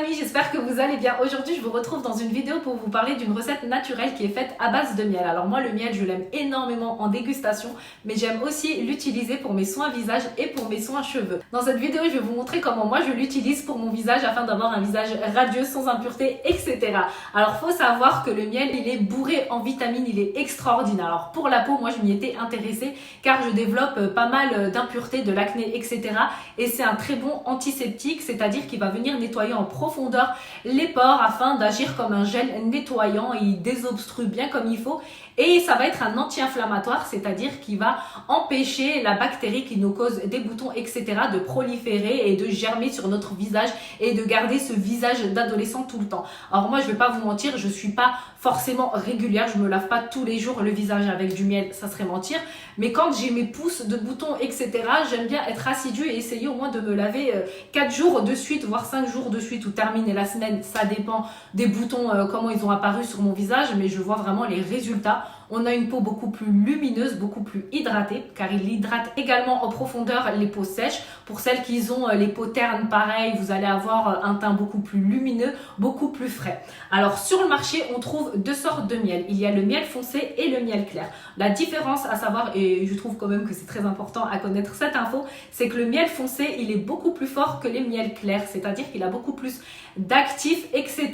amis, j'espère que vous allez bien. Aujourd'hui, je vous retrouve dans une vidéo pour vous parler d'une recette naturelle qui est faite à base de miel. Alors moi, le miel, je l'aime énormément en dégustation, mais j'aime aussi l'utiliser pour mes soins visage et pour mes soins cheveux. Dans cette vidéo, je vais vous montrer comment moi je l'utilise pour mon visage afin d'avoir un visage radieux, sans impuretés, etc. Alors, faut savoir que le miel, il est bourré en vitamines, il est extraordinaire. Alors pour la peau, moi, je m'y étais intéressée car je développe pas mal d'impuretés, de l'acné, etc. Et c'est un très bon antiseptique, c'est-à-dire qu'il va venir nettoyer en profondeur les pores afin d'agir comme un gel nettoyant. Il désobstrue bien comme il faut et ça va être un anti-inflammatoire, c'est-à-dire qu'il va empêcher la bactérie qui nous cause des boutons, etc. de proliférer et de germer sur notre visage et de garder ce visage d'adolescent tout le temps. Alors moi, je vais pas vous mentir, je suis pas forcément régulière, je me lave pas tous les jours le visage avec du miel, ça serait mentir, mais quand j'ai mes pousses de boutons, etc., j'aime bien être assidue et essayer au moins de me laver 4 jours de suite, voire 5 jours de suite ou terminer la semaine, ça dépend des boutons, comment ils ont apparu sur mon visage, mais je vois vraiment les résultats. On a une peau beaucoup plus lumineuse, beaucoup plus hydratée, car il hydrate également en profondeur les peaux sèches. Pour celles qui ont les peaux ternes, pareil, vous allez avoir un teint beaucoup plus lumineux, beaucoup plus frais. Alors sur le marché, on trouve deux sortes de miel. Il y a le miel foncé et le miel clair. La différence à savoir, et je trouve quand même que c'est très important à connaître cette info, c'est que le miel foncé, il est beaucoup plus fort que les miels clairs, c'est-à-dire qu'il a beaucoup plus d'actifs, etc.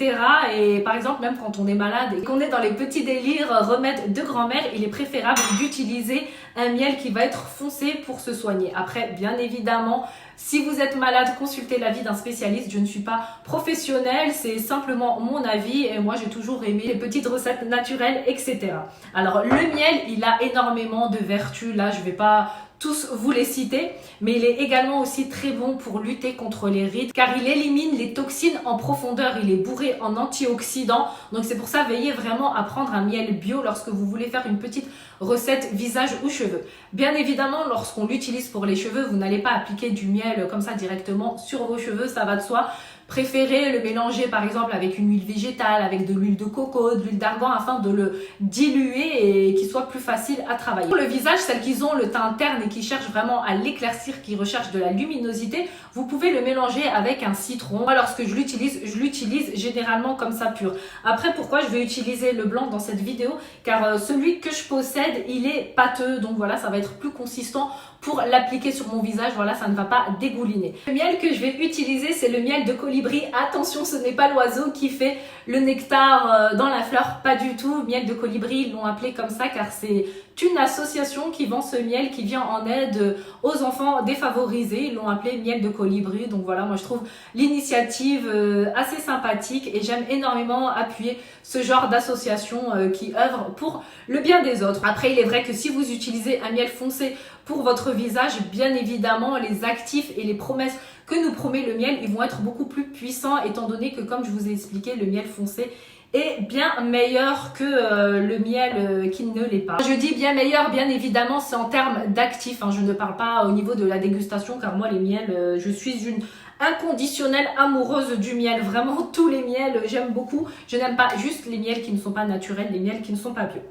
Et par exemple, même quand on est malade et qu'on est dans les petits délires remèdes de grand-mère, il est préférable d'utiliser un miel qui va être foncé pour se soigner. Après, bien évidemment, si vous êtes malade, consultez l'avis d'un spécialiste. Je ne suis pas professionnelle, c'est simplement mon avis et moi j'ai toujours aimé les petites recettes naturelles, etc. Alors le miel, il a énormément de vertus. Là, je vais pas tous vous les citer, mais il est également aussi très bon pour lutter contre les rides car il élimine les toxines en profondeur, il est bourré en antioxydants, donc c'est pour ça veillez vraiment à prendre un miel bio lorsque vous voulez faire une petite recette visage ou cheveux. Bien évidemment, lorsqu'on l'utilise pour les cheveux, vous n'allez pas appliquer du miel comme ça directement sur vos cheveux, ça va de soi. Préférez le mélanger par exemple avec une huile végétale, avec de l'huile de coco, de l'huile d'argan afin de le diluer et qu'il soit plus facile à travailler. Pour le visage, celles qui ont le teint terne et qui cherchent vraiment à l'éclaircir, qui recherchent de la luminosité, vous pouvez le mélanger avec un citron. Moi, lorsque je l'utilise généralement comme ça pur. Après, pourquoi je vais utiliser le blanc dans cette vidéo? Car celui que je possède, il est pâteux, donc voilà, ça va être plus consistant pour l'appliquer sur mon visage, voilà, ça ne va pas dégouliner. Le miel que je vais utiliser, c'est le miel de colibri. Attention, ce n'est pas l'oiseau qui fait le nectar dans la fleur, pas du tout. Miel de colibri, ils l'ont appelé comme ça car c'est une association qui vend ce miel qui vient en aide aux enfants défavorisés. Ils l'ont appelé miel de colibri. Donc voilà, moi je trouve l'initiative assez sympathique et j'aime énormément appuyer ce genre d'association qui œuvre pour le bien des autres. Après, il est vrai que si vous utilisez un miel foncé pour votre visage, bien évidemment, les actifs et les promesses que nous promet le miel, ils vont être beaucoup plus puissants étant donné que, comme je vous ai expliqué, le miel foncé est bien meilleur que le miel qui ne l'est pas. Je dis bien meilleur, bien évidemment, c'est en termes d'actifs. Hein. Je ne parle pas au niveau de la dégustation car moi, les miels, je suis une inconditionnelle amoureuse du miel. Vraiment, tous les miels, j'aime beaucoup. Je n'aime pas juste les miels qui ne sont pas naturels, les miels qui ne sont pas bio.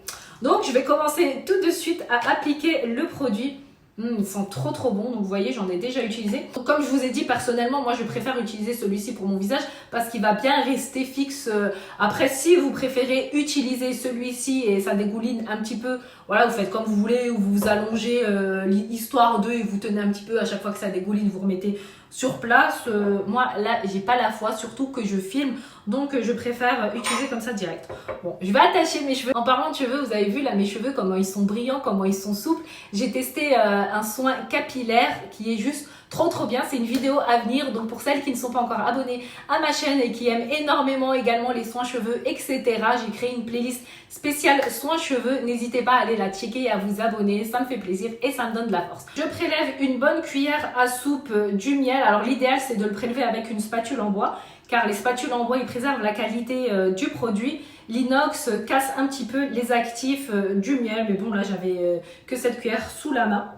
Donc, je vais commencer tout de suite à appliquer le produit. Ils sont trop bons, donc vous voyez, j'en ai déjà utilisé. Donc, comme je vous ai dit, personnellement, moi je préfère utiliser celui-ci pour mon visage parce qu'il va bien rester fixe. Après, si vous préférez utiliser celui-ci et ça dégouline un petit peu, voilà, vous faites comme vous voulez ou vous allongez l'histoire d'eux et vous tenez un petit peu à chaque fois que ça dégouline, vous remettez sur place. Moi, là, j'ai pas la foi, surtout que je filme, donc je préfère utiliser comme ça direct. Bon, je vais attacher mes cheveux. En parlant de cheveux, vous avez vu là mes cheveux, comment ils sont brillants, comment ils sont souples. J'ai testé un soin capillaire qui est juste trop bien, c'est une vidéo à venir, donc pour celles qui ne sont pas encore abonnées à ma chaîne et qui aiment énormément également les soins cheveux, etc., j'ai créé une playlist spéciale soins cheveux, n'hésitez pas à aller la checker et à vous abonner, ça me fait plaisir et ça me donne de la force. Je prélève une bonne cuillère à soupe du miel. Alors l'idéal c'est de le prélever avec une spatule en bois, car les spatules en bois ils préservent la qualité du produit. L'inox casse un petit peu les actifs du miel, mais bon là j'avais que cette cuillère sous la main.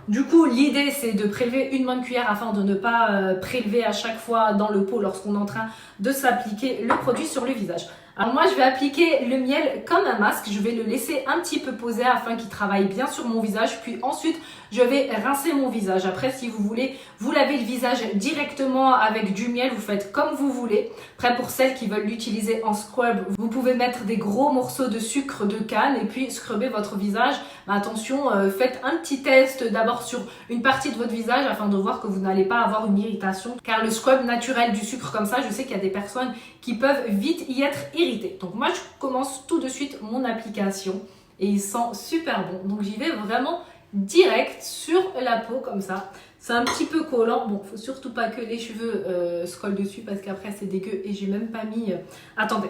Du coup, l'idée, c'est de prélever une bonne cuillère afin de ne pas prélever à chaque fois dans le pot lorsqu'on est en train de s'appliquer le produit sur le visage. Alors moi je vais appliquer le miel comme un masque, je vais le laisser un petit peu poser afin qu'il travaille bien sur mon visage, puis ensuite je vais rincer mon visage. Après si vous voulez vous laver le visage directement avec du miel, vous faites comme vous voulez. Après pour celles qui veulent l'utiliser en scrub, vous pouvez mettre des gros morceaux de sucre de canne et puis scrubber votre visage. Mais attention, faites un petit test d'abord sur une partie de votre visage afin de voir que vous n'allez pas avoir une irritation, car le scrub naturel du sucre comme ça, je sais qu'il y a des personnes qui peuvent vite y être irritées. Donc moi je commence tout de suite mon application et il sent super bon. Donc j'y vais vraiment direct sur la peau comme ça. C'est un petit peu collant. Bon, faut surtout pas que les cheveux se collent dessus parce qu'après c'est dégueu et j'ai même pas mis... Attendez,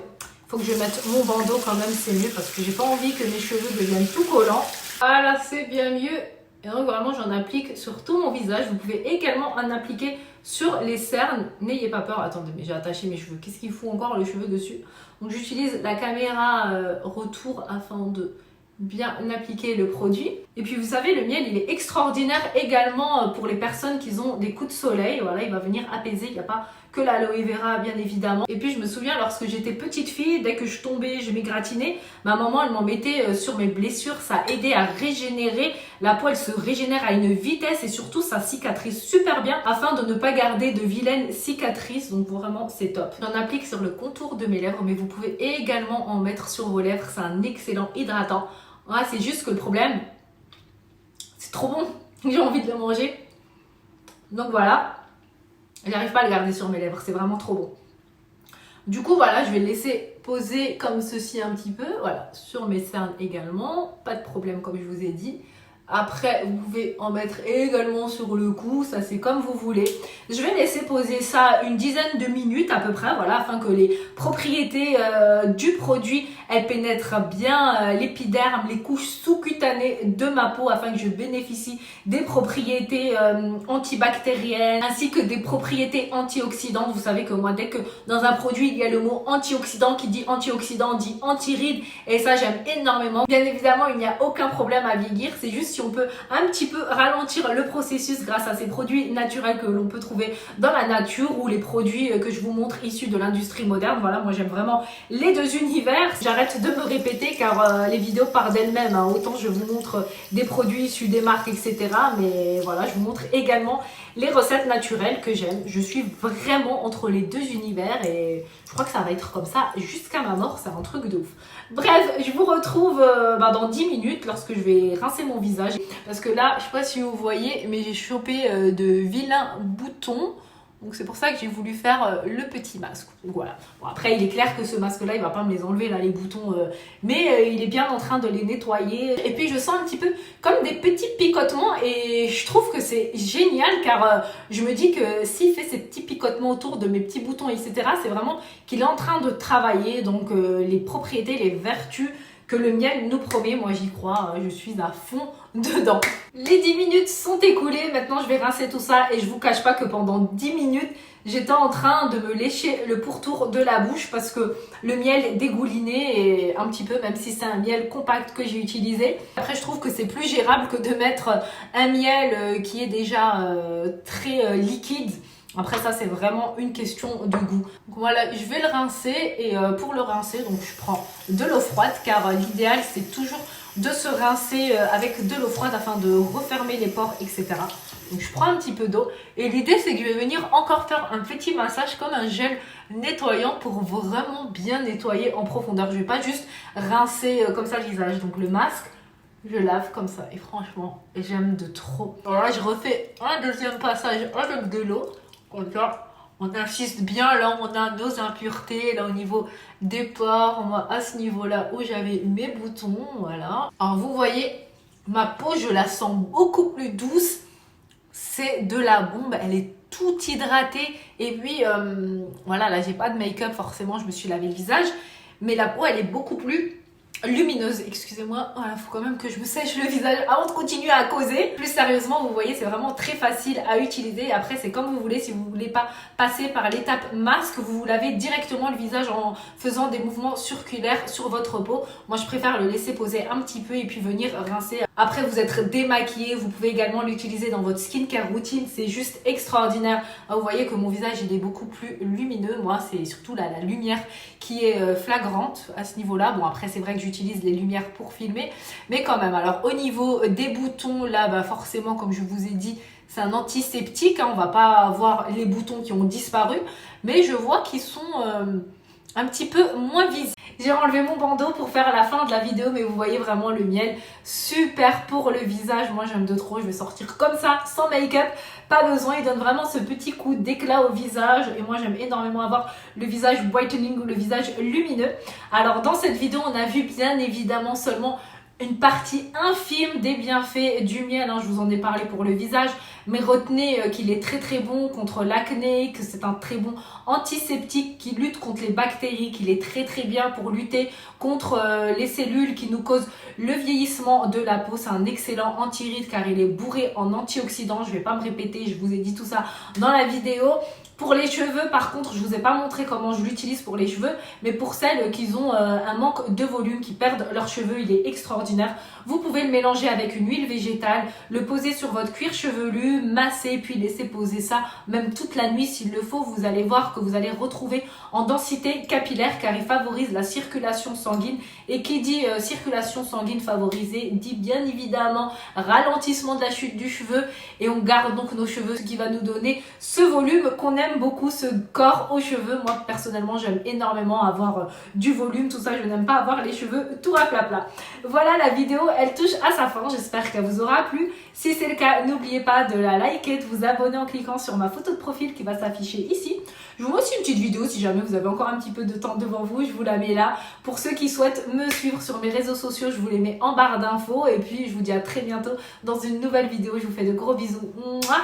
faut que je mette mon bandeau quand même, c'est mieux parce que j'ai pas envie que mes cheveux deviennent tout collants. Ah là, c'est bien mieux. Et donc vraiment j'en applique sur tout mon visage. Vous pouvez également en appliquer sur les cernes. N'ayez pas peur. Attendez, mais j'ai attaché mes cheveux. Qu'est-ce qu'il faut encore les cheveux dessus? Donc j'utilise la caméra retour afin de bien appliquer le produit. Et puis vous savez, le miel il est extraordinaire également pour les personnes qui ont des coups de soleil. Voilà, il va venir apaiser. Il n'y a pas que l'aloe vera bien évidemment. Et puis je me souviens lorsque j'étais petite fille, dès que je tombais, je m'égratignais, ma maman elle m'en mettait sur mes blessures. Ça aidait à régénérer. La peau elle se régénère à une vitesse et surtout ça cicatrise super bien afin de ne pas garder de vilaines cicatrices. Donc vraiment c'est top. J'en applique sur le contour de mes lèvres, mais vous pouvez également en mettre sur vos lèvres. C'est un excellent hydratant. Ouais, c'est juste que le problème, c'est trop bon. J'ai envie de le manger. Donc voilà. J'arrive pas à le garder sur mes lèvres, c'est vraiment trop bon. Du coup, voilà, je vais le laisser poser comme ceci un petit peu. Voilà, sur mes cernes également. Pas de problème, comme je vous ai dit. Après, vous pouvez en mettre également sur le cou, ça c'est comme vous voulez. Je vais laisser poser ça une dizaine de minutes à peu près, voilà, afin que les propriétés du produit, elles pénètrent bien l'épiderme, les couches sous-cutanées de ma peau, afin que je bénéficie des propriétés antibactériennes, ainsi que des propriétés antioxydantes. Vous savez que moi, dès que dans un produit, il y a le mot antioxydant, qui dit antioxydant, dit anti-rides, et ça j'aime énormément. Bien évidemment, il n'y a aucun problème à vieillir, c'est juste si on peut un petit peu ralentir le processus grâce à ces produits naturels que l'on peut trouver dans la nature ou les produits que je vous montre issus de l'industrie moderne. Voilà, moi j'aime vraiment les deux univers. J'arrête de me répéter car les vidéos parlent d'elles-mêmes, hein. Autant je vous montre des produits issus des marques, etc. Mais voilà, je vous montre également les recettes naturelles que j'aime. Je suis vraiment entre les deux univers et je crois que ça va être comme ça jusqu'à ma mort. C'est un truc de ouf. Bref, je vous retrouve dans 10 minutes lorsque je vais rincer mon visage. Parce que là, je sais pas si vous voyez, mais j'ai chopé de vilains boutons. Donc c'est pour ça que j'ai voulu faire le petit masque. Donc voilà. Bon, après, il est clair que ce masque-là, il va pas me les enlever, là, les boutons. Mais il est bien en train de les nettoyer. Et puis je sens un petit peu comme des petits picotements. Et je trouve que c'est génial car je me dis que s'il fait ces petits picotements autour de mes petits boutons, etc., c'est vraiment qu'il est en train de travailler. Donc les propriétés, les vertus que le miel nous promet. Moi, j'y crois. Je suis à fond dedans. Les 10 minutes sont écoulées. Maintenant, je vais rincer tout ça et je vous cache pas que pendant 10 minutes, j'étais en train de me lécher le pourtour de la bouche parce que le miel dégoulinait et un petit peu, même si c'est un miel compact que j'ai utilisé. Après, je trouve que c'est plus gérable que de mettre un miel qui est déjà très liquide. Après ça, c'est vraiment une question de goût. Donc voilà, je vais le rincer et pour le rincer, donc je prends de l'eau froide car l'idéal c'est toujours de se rincer avec de l'eau froide afin de refermer les pores, etc. Donc je prends un petit peu d'eau et l'idée c'est que je vais venir encore faire un petit massage comme un gel nettoyant pour vraiment bien nettoyer en profondeur. Je vais pas juste rincer comme ça le visage. Donc le masque, je lave comme ça et franchement, j'aime de trop. Alors là, je refais un deuxième passage avec de l'eau. Comme ça, on insiste bien, là on a nos impuretés, là au niveau des pores, moi à ce niveau-là où j'avais mes boutons, voilà. Alors vous voyez, ma peau, je la sens beaucoup plus douce, c'est de la bombe, elle est toute hydratée. Et puis, voilà, là j'ai pas de make-up forcément, je me suis lavé le visage, mais la peau elle est beaucoup plus lumineuse, excusez-moi, voilà, faut quand même que je me sèche le visage avant de continuer à causer. Plus sérieusement, vous voyez, c'est vraiment très facile à utiliser. Après, c'est comme vous voulez, si vous voulez pas passer par l'étape masque, vous vous lavez directement le visage en faisant des mouvements circulaires sur votre peau. Moi, je préfère le laisser poser un petit peu et puis venir rincer. Après, vous êtes démaquillé, vous pouvez également l'utiliser dans votre skincare routine, c'est juste extraordinaire. Vous voyez que mon visage, il est beaucoup plus lumineux. Moi, c'est surtout la lumière qui est flagrante à ce niveau-là. Bon, après, c'est vrai que j'utilise les lumières pour filmer, mais quand même. Alors, au niveau des boutons, là, bah, forcément, comme je vous ai dit, c'est un antiseptique. Hein, on va pas avoir les boutons qui ont disparu, mais je vois qu'ils sont un petit peu moins visibles. J'ai enlevé mon bandeau pour faire la fin de la vidéo, mais vous voyez vraiment le miel, super pour le visage. Moi, j'aime de trop, je vais sortir comme ça, sans make-up. Pas besoin, il donne vraiment ce petit coup d'éclat au visage. Et moi, j'aime énormément avoir le visage brightening ou le visage lumineux. Alors, dans cette vidéo, on a vu bien évidemment seulement une partie infime des bienfaits du miel, hein, je vous en ai parlé pour le visage, mais retenez qu'il est très très bon contre l'acné, que c'est un très bon antiseptique qui lutte contre les bactéries, qu'il est très très bien pour lutter contre les cellules qui nous causent le vieillissement de la peau. C'est un excellent anti-rides car il est bourré en antioxydants, je vais pas me répéter, je vous ai dit tout ça dans la vidéo. Pour les cheveux, par contre, je vous ai pas montré comment je l'utilise pour les cheveux, mais pour celles qui ont un manque de volume, qui perdent leurs cheveux, il est extraordinaire. Vous pouvez le mélanger avec une huile végétale, le poser sur votre cuir chevelu, masser, puis laisser poser ça même toute la nuit s'il le faut. Vous allez voir que vous allez retrouver en densité capillaire car il favorise la circulation sanguine. Et qui dit circulation sanguine favorisée, dit bien évidemment ralentissement de la chute du cheveu. Et on garde donc nos cheveux, ce qui va nous donner ce volume qu'on aime beaucoup, ce corps aux cheveux. Moi personnellement j'aime énormément avoir du volume, tout ça, je n'aime pas avoir les cheveux tout raplapla. Voilà, la vidéo elle touche à sa fin, j'espère qu'elle vous aura plu. Si c'est le cas, n'oubliez pas de la liker, de vous abonner en cliquant sur ma photo de profil qui va s'afficher ici. Je vous mets aussi une petite vidéo si jamais vous avez encore un petit peu de temps devant vous, je vous la mets là. Pour ceux qui souhaitent me suivre sur mes réseaux sociaux, je vous les mets en barre d'infos. Et puis je vous dis à très bientôt dans une nouvelle vidéo, je vous fais de gros bisous. Mouah.